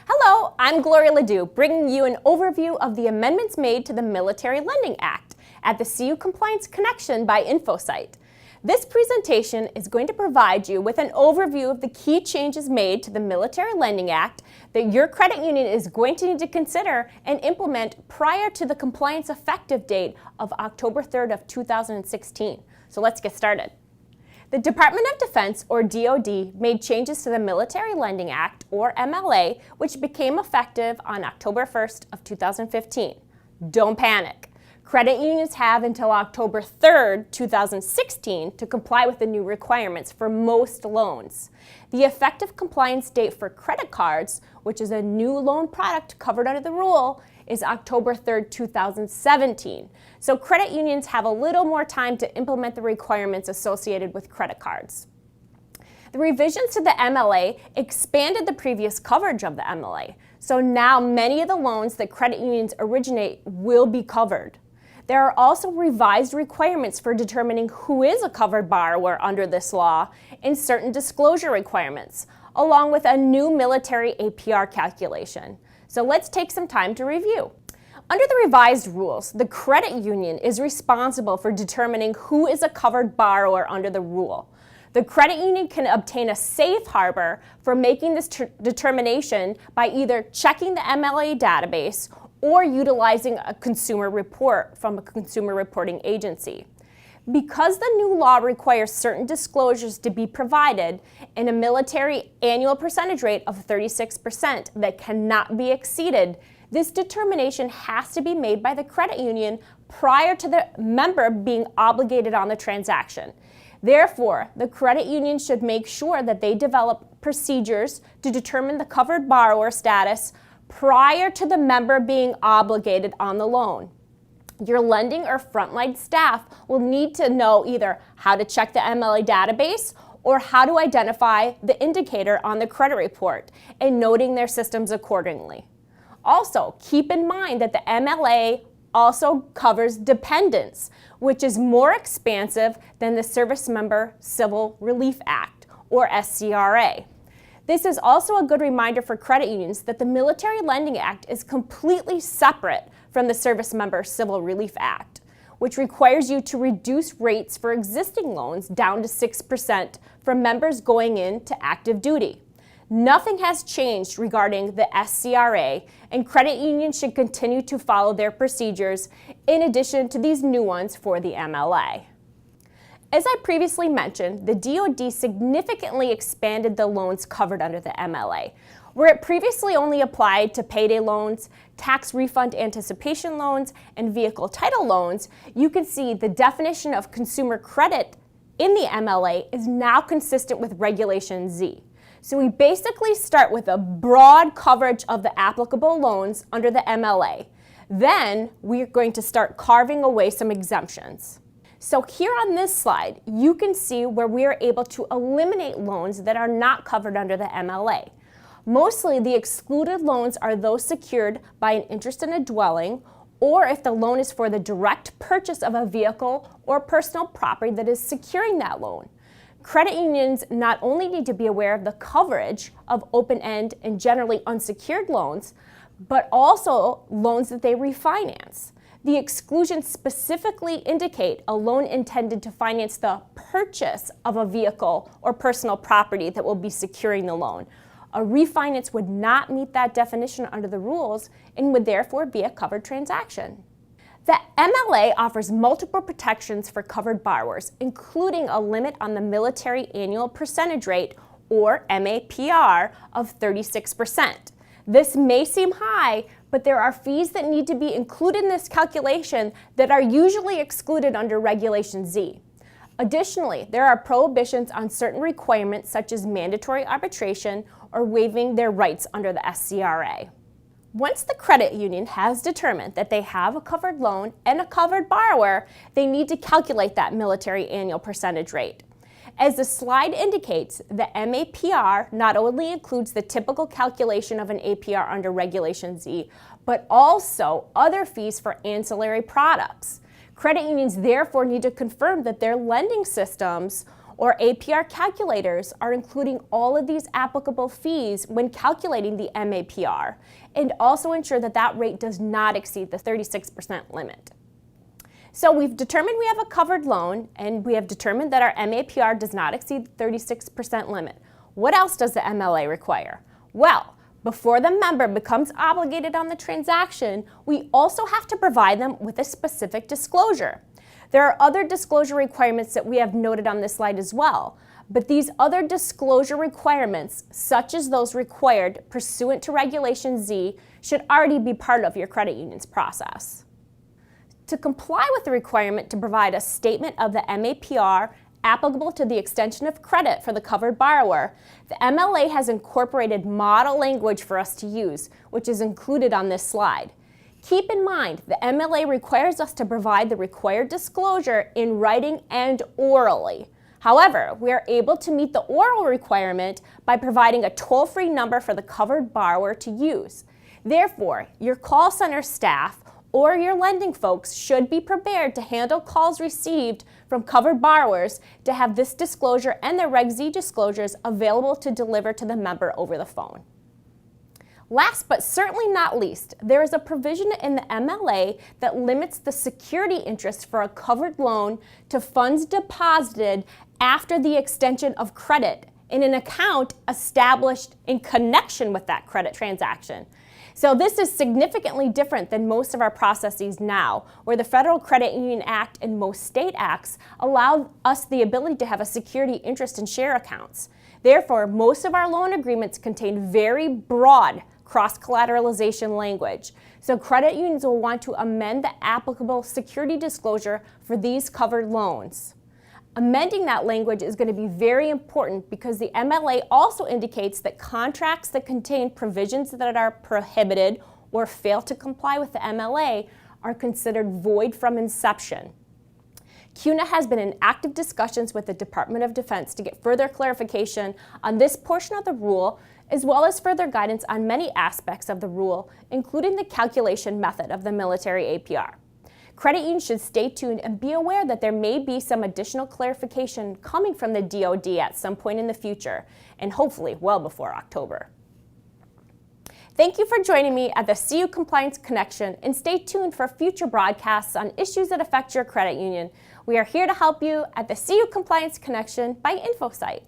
Hello, I'm Gloria Ledoux, bringing you an overview of the amendments made to the Military Lending Act at the CU Compliance Connection by InfoSite. This presentation is going to provide you with an overview of the key changes made to the Military Lending Act that your credit union is going to need to consider and implement prior to the compliance effective date of October 3rd of 2016. So let's get started. The Department of Defense, or DOD, made changes to the Military Lending Act, or MLA, which became effective on October 1st of 2015. Don't panic. Credit unions have until October 3rd, 2016 to comply with the new requirements for most loans. The effective compliance date for credit cards, which is a new loan product covered under the rule, is October 3rd, 2017. So credit unions have a little more time to implement the requirements associated with credit cards. The revisions to the MLA expanded the previous coverage of the MLA. So now many of the loans that credit unions originate will be covered. There are also revised requirements for determining who is a covered borrower under this law and certain disclosure requirements, along with a new military APR calculation. So let's take some time to review. Under the revised rules, the credit union is responsible for determining who is a covered borrower under the rule. The credit union can obtain a safe harbor for making this determination by either checking the MLA database or utilizing a consumer report from a consumer reporting agency. Because the new law requires certain disclosures to be provided and a military annual percentage rate of 36% that cannot be exceeded, this determination has to be made by the credit union prior to the member being obligated on the transaction. Therefore, the credit union should make sure that they develop procedures to determine the covered borrower status prior to the member being obligated on the loan. Your lending or frontline staff will need to know either how to check the MLA database or how to identify the indicator on the credit report and noting their systems accordingly. Also, keep in mind that the MLA also covers dependents, which is more expansive than the Service Member Civil Relief Act, or SCRA. This is also a good reminder for credit unions that the Military Lending Act is completely separate from the Service Member Civil Relief Act, which requires you to reduce rates for existing loans down to 6% for members going into active duty. Nothing has changed regarding the SCRA, and credit unions should continue to follow their procedures in addition to these new ones for the MLA. As I previously mentioned, the DOD significantly expanded the loans covered under the MLA. Where it previously only applied to payday loans, tax refund anticipation loans, and vehicle title loans, you can see the definition of consumer credit in the MLA is now consistent with Regulation Z. So we basically start with a broad coverage of the applicable loans under the MLA. Then we're going to start carving away some exemptions. So here on this slide, you can see where we are able to eliminate loans that are not covered under the MLA. Mostly the excluded loans are those secured by an interest in a dwelling, or if the loan is for the direct purchase of a vehicle or personal property that is securing that loan. Credit unions not only need to be aware of the coverage of open-end and generally unsecured loans, but also loans that they refinance. The exclusions specifically indicate a loan intended to finance the purchase of a vehicle or personal property that will be securing the loan. A refinance would not meet that definition under the rules and would therefore be a covered transaction. The MLA offers multiple protections for covered borrowers, including a limit on the military annual percentage rate, or MAPR, of 36%. This may seem high, but there are fees that need to be included in this calculation that are usually excluded under Regulation Z. Additionally, there are prohibitions on certain requirements such as mandatory arbitration or waiving their rights under the SCRA. Once the credit union has determined that they have a covered loan and a covered borrower, they need to calculate that military annual percentage rate. As the slide indicates, the MAPR not only includes the typical calculation of an APR under Regulation Z, but also other fees for ancillary products. Credit unions therefore need to confirm that their lending systems or APR calculators are including all of these applicable fees when calculating the MAPR, and also ensure that that rate does not exceed the 36% limit. So we've determined we have a covered loan, and we have determined that our MAPR does not exceed the 36% limit. What else does the MLA require? Well, before the member becomes obligated on the transaction, we also have to provide them with a specific disclosure. There are other disclosure requirements that we have noted on this slide as well, but these other disclosure requirements, such as those required pursuant to Regulation Z, should already be part of your credit union's process. To comply with the requirement to provide a statement of the MAPR applicable to the extension of credit for the covered borrower, the MLA has incorporated model language for us to use, which is included on this slide. Keep in mind, the MLA requires us to provide the required disclosure in writing and orally. However, we are able to meet the oral requirement by providing a toll-free number for the covered borrower to use. Therefore, your call center staff or your lending folks should be prepared to handle calls received from covered borrowers to have this disclosure and the Reg Z disclosures available to deliver to the member over the phone. Last but certainly not least, there is a provision in the MLA that limits the security interest for a covered loan to funds deposited after the extension of credit in an account established in connection with that credit transaction. So this is significantly different than most of our processes now, where the Federal Credit Union Act and most state acts allow us the ability to have a security interest in share accounts. Therefore, most of our loan agreements contain very broad cross-collateralization language. So credit unions will want to amend the applicable security disclosure for these covered loans. Amending that language is going to be very important because the MLA also indicates that contracts that contain provisions that are prohibited or fail to comply with the MLA are considered void from inception. CUNA has been in active discussions with the Department of Defense to get further clarification on this portion of the rule, as well as further guidance on many aspects of the rule, including the calculation method of the military APR. Credit unions should stay tuned and be aware that there may be some additional clarification coming from the DOD at some point in the future, and hopefully well before October. Thank you for joining me at the CU Compliance Connection, and stay tuned for future broadcasts on issues that affect your credit union. We are here to help you at the CU Compliance Connection by InfoSite.